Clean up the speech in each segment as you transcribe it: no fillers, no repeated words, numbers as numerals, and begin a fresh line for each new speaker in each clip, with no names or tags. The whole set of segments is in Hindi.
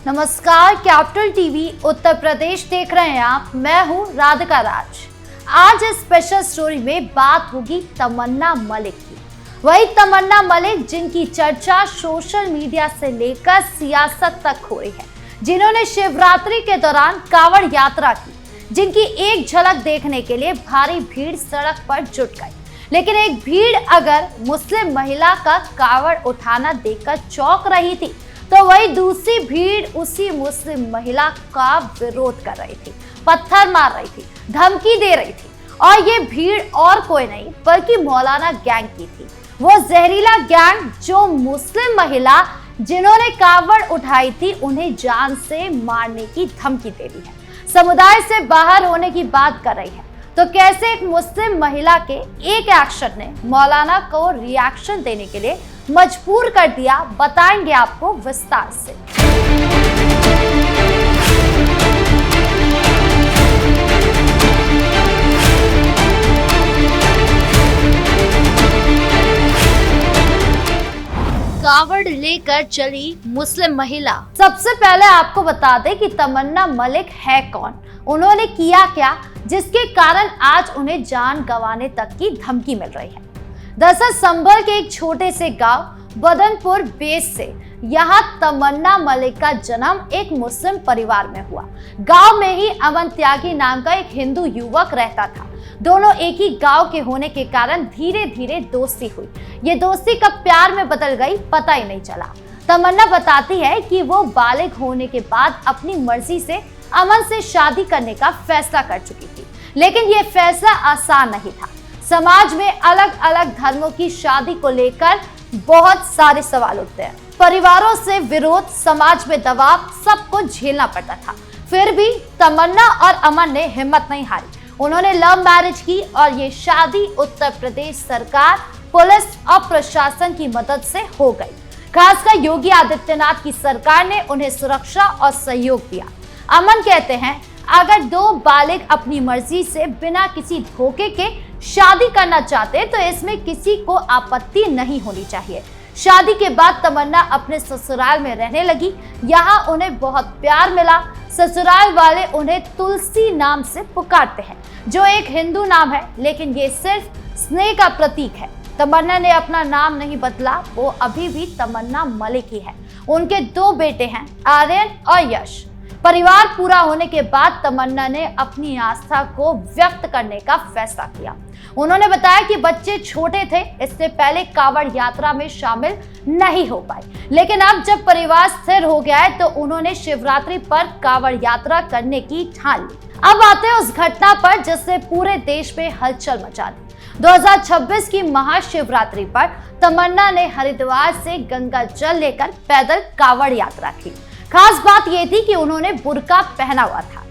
नमस्कार, कैपिटल टीवी उत्तर प्रदेश देख रहे हैं आप। मैं हूं राधिका राज। आज इस स्पेशल स्टोरी में बात होगी तमन्ना मलिक की। वही तमन्ना मलिक जिनकी चर्चा सोशल मीडिया से लेकर सियासत तक हो रही है, जिन्होंने शिवरात्रि के दौरान कांवड़ यात्रा की, जिनकी एक झलक देखने के लिए भारी भीड़ सड़क पर जुट गई। लेकिन एक भीड़ अगर मुस्लिम महिला का कांवड़ उठाना देखकर चौंक रही थी, तो वही दूसरी भीड़ उसी मुस्लिम महिला का विरोध कर रही थी, पत्थर मार रही थी, धमकी दे रही थी। और ये भीड़ और कोई नहीं बल्कि मौलाना गैंग की थी। वो जहरीला गैंग जो मुस्लिम महिला जिन्होंने कांवड़ उठाई थी उन्हें जान से मारने की धमकी दे रही है, समुदाय से बाहर होने की बात कर रही है। तो कैसे एक मुस्लिम महिला के एक एक्शन ने मौलाना को रिएक्शन देने के लिए मजबूर कर दिया, बताएंगे आपको विस्तार से। कांवड़ लेकर चली मुस्लिम महिला। सबसे पहले आपको बता दें कि तमन्ना मलिक है कौन, उन्होंने किया क्या जिसके कारण आज उन्हें जान गंवाने तक की धमकी मिल रही है। दरअसल संभल के एक छोटे से गांव बदनपुर बेस से यहाँ तमन्ना मलिक का जन्म एक मुस्लिम परिवार में हुआ। गांव में ही अमन त्यागी नाम का एक हिंदू युवक रहता था। दोनों एक ही गांव के होने के कारण धीरे धीरे दोस्ती हुई। ये दोस्ती कब प्यार में बदल गई पता ही नहीं चला। तमन्ना बताती है कि वो बालिग होने के बाद अपनी मर्जी से अमन से शादी करने का फैसला कर चुकी थी, लेकिन ये फैसला आसान नहीं था। समाज में अलग अलग धर्मों की शादी को लेकर बहुत सारे सवाल उठते हैं। परिवारों से विरोध, समाज में दबाव, सबको झेलना पड़ता था। फिर भी तमन्ना और अमन ने हिम्मत नहीं हारी। उन्होंने लव मैरिज की और ये शादी उत्तर प्रदेश सरकार, पुलिस और प्रशासन की मदद से हो गई। खासकर योगी आदित्यनाथ की सरकार ने उन्हें सुरक्षा और सहयोग दिया। अमन कहते हैं, अगर दो बालिग अपनी मर्जी से बिना किसी धोखे के शादी करना चाहते तो इसमें किसी को आपत्ति नहीं होनी चाहिए। शादी के बाद तमन्ना अपने ससुराल में रहने लगी। यहाँ उन्हें बहुत प्यार मिला। ससुराल वाले उन्हें तुलसी नाम से पुकारते हैं, जो एक हिंदू नाम है, लेकिन ये सिर्फ स्नेह का प्रतीक है। तमन्ना ने अपना नाम नहीं बदला, वो अभी भी तमन्ना मलिक ही है। उनके दो बेटे हैं, आर्यन और यश। परिवार पूरा होने के बाद तमन्ना ने अपनी आस्था को व्यक्त करने का फैसला किया। उन्होंने बताया कि बच्चे छोटे थे, इससे पहले कांवड़ यात्रा में शामिल नहीं हो पाए, लेकिन अब जब परिवार स्थिर हो गया है तो उन्होंने शिवरात्रि पर कांवड़ यात्रा करने की ठान ली। अब आते हैं उस घटना पर जिससे पूरे देश में हलचल मचा दी। 2026 की महाशिवरात्रि पर तमन्ना ने हरिद्वार से गंगा जल लेकर पैदल कांवड़ यात्रा की। खास बात यह थी कि उन्होंने बुर्का पहना हुआ था।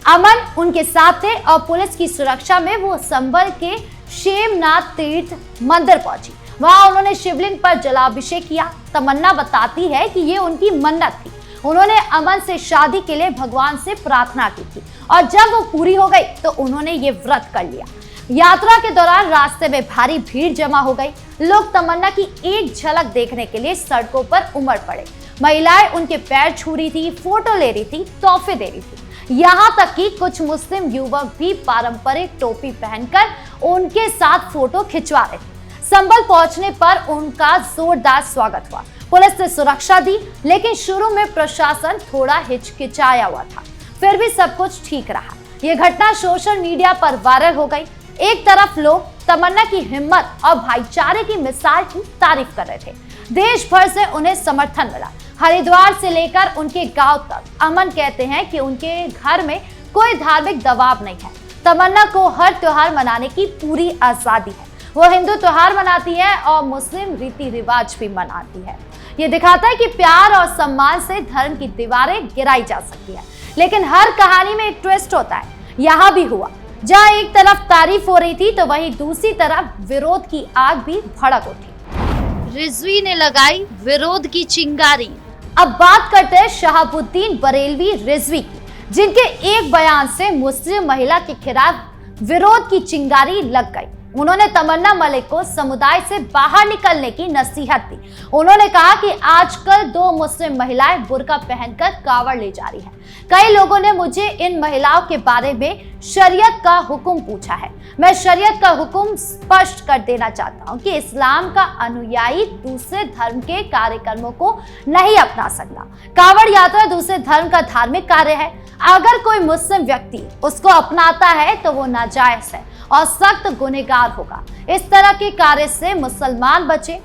अमन उनके साथ थे और पुलिस की सुरक्षा में वो संभल के शेमनाथ तीर्थ मंदिर पहुंची। वहां उन्होंने शिवलिंग पर जलाभिषेक किया। तमन्ना बताती है कि ये उनकी मन्नत थी। उन्होंने अमन से शादी के लिए भगवान से प्रार्थना की थी और जब वो पूरी हो गई तो उन्होंने ये व्रत कर लिया। यात्रा के दौरान रास्ते में भारी भीड़ जमा हो गई। लोग तमन्ना की एक झलक देखने के लिए सड़कों पर उमड़ पड़े। महिलाएं उनके पैर छू रही थी, फोटो ले रही थी, तोहफे दे रही थी। यहाँ तक कि कुछ मुस्लिम युवक भी पारंपरिक टोपी पहनकर उनके साथ फोटो खिंचवा रहे थे। संभल पहुंचने पर उनका जोरदार स्वागत हुआ। पुलिस ने सुरक्षा दी, लेकिन शुरू में प्रशासन थोड़ा हिचकिचाया हुआ था। फिर भी सब कुछ ठीक रहा। ये घटना सोशल मीडिया पर वायरल हो गई। एक तरफ लोग तमन्ना की हिम्मत और भाईचारे की मिसाल की तारीफ कर रहे थे। देश भर से उन्हें समर्थन मिला, हरिद्वार से लेकर उनके गांव तक। अमन कहते हैं कि उनके घर में कोई धार्मिक दबाव नहीं है। तमन्ना को हर त्योहार मनाने की पूरी आजादी है। वो हिंदू त्योहार मनाती है और मुस्लिम रीति रिवाज भी मनाती है। ये दिखाता है कि प्यार और सम्मान से धर्म की दीवारें गिराई जा सकती है। लेकिन हर कहानी में एक ट्विस्ट होता है। यहाँ भी हुआ। जहाँ एक तरफ तारीफ हो रही थी तो वहीं दूसरी तरफ विरोध की आग भी भड़क उठी। रिजवी ने लगाई विरोध की चिंगारी। अब बात करते हैं शहाबुद्दीन बरेलवी रिजवी की, जिनके एक बयान से मुस्लिम महिला के खिलाफ विरोध की चिंगारी लग गई। उन्होंने तमन्ना मलिक को समुदाय से बाहर निकलने की नसीहत दी। उन्होंने कहा कि आजकल 2 मुस्लिम महिलाएं बुर्का पहनकर कावड़ ले जा रही हैं। कई लोगों ने मुझे इन महिलाओं के बारे में शरीयत का हुक्म पूछा है। मैं शरीयत का हुक्म स्पष्ट कर देना चाहता हूं कि इस्लाम का अनुयायी दूसरे धर्म के कार्यक्रमों को नहीं अपना सकता। कावड़ यात्रा दूसरे धर्म का धार्मिक कार्य है। अगर कोई मुस्लिम व्यक्ति उसको अपनाता है तो वो नाजायज है और सख्त गुनहगार होगा। इस तरह के कार्य से मुसलमान बचे।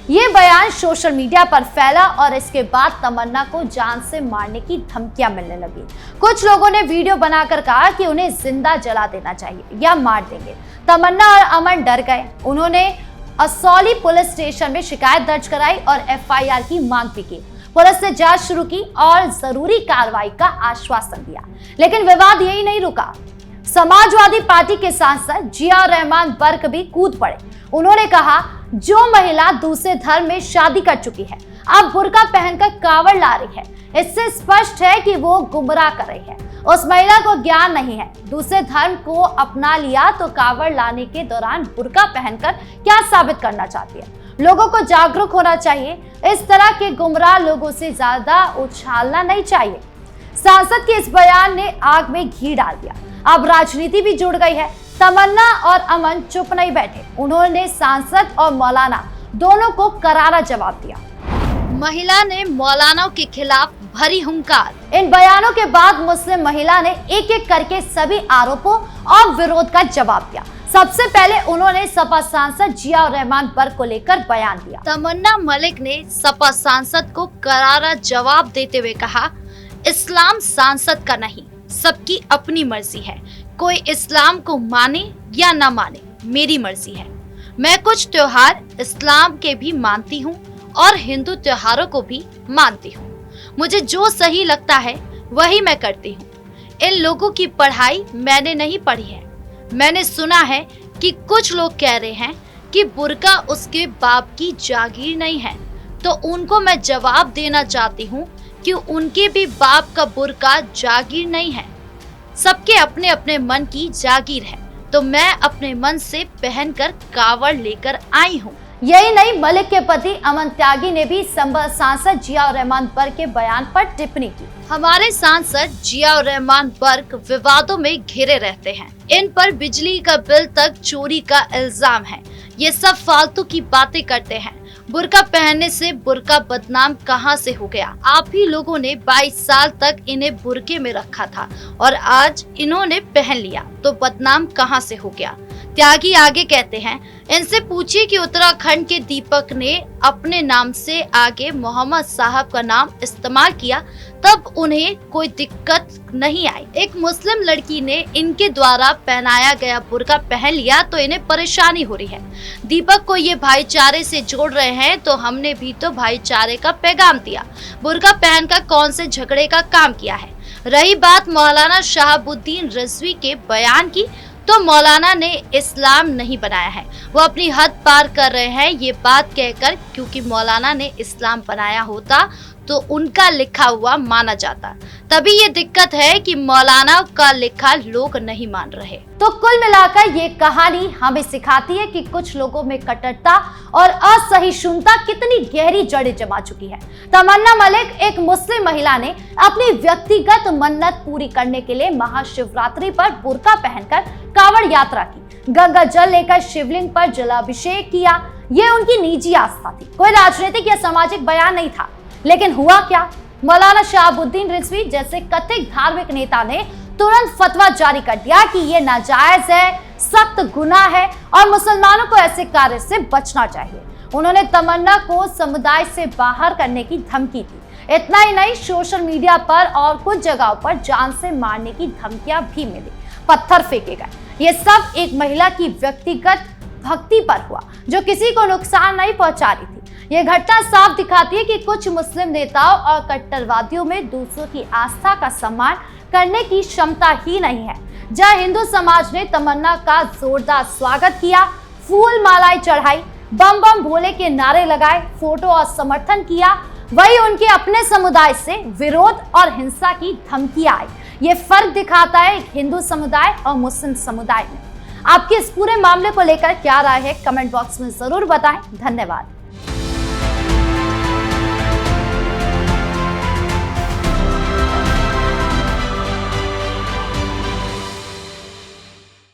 ये बयान सोशल मीडिया पर फैला और इसके बाद तमन्ना को जान से मारने की धमकियां मिलने लगी। कुछ लोगों ने वीडियो बनाकर कहा कि उन्हें जिंदा जला देना चाहिए या मार देंगे। तमन्ना और अमन डर गए। उन्होंने असौली पुलिस स्टेशन में शिकायत दर्ज कराई और FIR की मांग भी की। पुलिस ने जांच शुरू की और जरूरी कार्रवाई का आश्वासन दिया। लेकिन विवाद यही नहीं रुका। समाजवादी पार्टी के सांसद जिया रहमान बर्क भी कूद पड़े। उन्होंने कहा, जो महिला दूसरे धर्म में शादी कर चुकी है अब बुर्का पहनकर कावड़ ला रही है, इससे स्पष्ट है कि वो गुमराह कर रही है। उस महिला को ज्ञान नहीं है। दूसरे धर्म को अपना लिया तो कावड़ लाने के दौरान बुर्का पहनकर क्या साबित करना चाहती है? लोगों को जागरूक होना चाहिए। इस तरह के गुमराह लोगों से ज्यादा उछालना नहीं चाहिए। सांसद के इस बयान ने आग में घी डाल दिया। अब राजनीति भी जुड़ गई है। तमन्ना और अमन चुप नहीं बैठे। उन्होंने सांसद और मौलाना दोनों को करारा जवाब दिया। महिला ने मौलाना के खिलाफ भरी हुंकार। इन बयानों के बाद मुस्लिम महिला ने एक एक करके सभी आरोपों और विरोध का जवाब दिया। सबसे पहले उन्होंने सपा सांसद जिया रहमान बर्क को लेकर बयान दिया। तमन्ना मलिक ने सपा सांसद को करारा जवाब देते हुए कहा, इस्लाम सांसद का नहीं, सबकी अपनी मर्जी है। कोई इस्लाम को माने या ना माने, मेरी मर्जी है। मैं कुछ त्योहार इस्लाम के भी मानती हूँ और हिंदू त्योहारों को भी मानती हूँ। मुझे जो सही लगता है वही मैं करती हूँ। इन लोगों की पढ़ाई मैंने नहीं पढ़ी है। मैंने सुना है कि कुछ लोग कह रहे हैं कि बुर्का उसके बाप की जागीर नहीं है, तो उनको मैं जवाब देना चाहती हूँ कि उनके भी बाप का बुर्का जागीर नहीं है। सबके अपने अपने मन की जागीर है, तो मैं अपने मन से पहनकर कावड़ लेकर आई हूँ। यही नहीं, मलिक के पति अमन त्यागी ने भी संबल सांसद जिया रहमान बर्क के बयान पर टिप्पणी की। हमारे सांसद जिया रहमान बर्क विवादों में घिरे रहते हैं। इन पर बिजली का बिल तक चोरी का इल्जाम है। ये सब फालतू की बातें करते हैं। बुर्का पहनने से बुर्का बदनाम कहां से हो गया? आप ही लोगों ने 22 साल तक इन्हें बुर्के में रखा था और आज इन्होंने पहन लिया तो बदनाम कहां से हो गया? त्यागी आगे कहते हैं, इनसे पूछिए कि उत्तराखंड के दीपक ने अपने नाम से आगे मोहम्मद साहब का नाम इस्तेमाल किया, तब उन्हें कोई दिक्कत नहीं आई। एक मुस्लिम लड़की ने इनके द्वारा पहनाया गया बुर्का पहन लिया तो इन्हें परेशानी हो रही है। दीपक को ये भाईचारे से जोड़ रहे हैं तो हमने भी तो भाईचारे का पैगाम दिया। बुर्का पहनकर कौन से झगड़े का काम किया है? रही बात मौलाना शहाबुद्दीन रिजवी के बयान की, तो मौलाना ने इस्लाम नहीं बनाया है, वो अपनी हद पार कर रहे हैं ये बात कहकर, क्योंकि मौलाना ने इस्लाम बनाया होता तो उनका लिखा हुआ माना जाता। तभी ये दिक्कत है कि मौलाना का लिखा लोग नहीं मान रहे। तो कुल मिलाकर ये कहानी हमें सिखाती है कि कुछ लोगों में कट्टरता और असहिष्णुता कितनी गहरी जड़ें जमा चुकी है। तमन्ना मलिक, एक मुस्लिम महिला ने अपनी व्यक्तिगत मन्नत पूरी करने के लिए महाशिवरात्रि पर बुर्का पहनकर कावड़ यात्रा की, गंगा जल लेकर शिवलिंग पर जलाभिषेक किया। ये उनकी निजी आस्था थी, कोई राजनीतिक या सामाजिक बयान नहीं था। लेकिन हुआ क्या? मौलाना शहाबुद्दीन रिजवी जैसे कथित धार्मिक नेता ने तुरंत फतवा जारी कर दिया कि ये नाजायज है, सख्त गुनाह है और मुसलमानों को ऐसे कार्य से बचना चाहिए। उन्होंने तमन्ना को समुदाय से बाहर करने की धमकी दी। इतना ही नहीं, सोशल मीडिया पर और कुछ जगहों पर जान से मारने की धमकियां भी मिली, पत्थर फेंके गए। ये सब एक महिला की व्यक्तिगत भक्ति पर हुआ जो किसी को नुकसान नहीं पहुंचा रही थी। ये घटना साफ दिखाती है कि कुछ मुस्लिम नेताओं और कट्टरवादियों में दूसरों की आस्था का सम्मान करने की क्षमता ही नहीं है। जहां हिंदू समाज ने तमन्ना का जोरदार स्वागत किया, फूल मालाएं चढ़ाई, बम बम भोले के नारे लगाए, फोटो और समर्थन किया, वही उनके अपने समुदाय से विरोध और हिंसा की धमकियां आई। ये फर्क दिखाता है हिंदू समुदाय और मुस्लिम समुदाय में। आपकी इस पूरे मामले को लेकर क्या राय है, कमेंट बॉक्स में जरूर बताएं। धन्यवाद।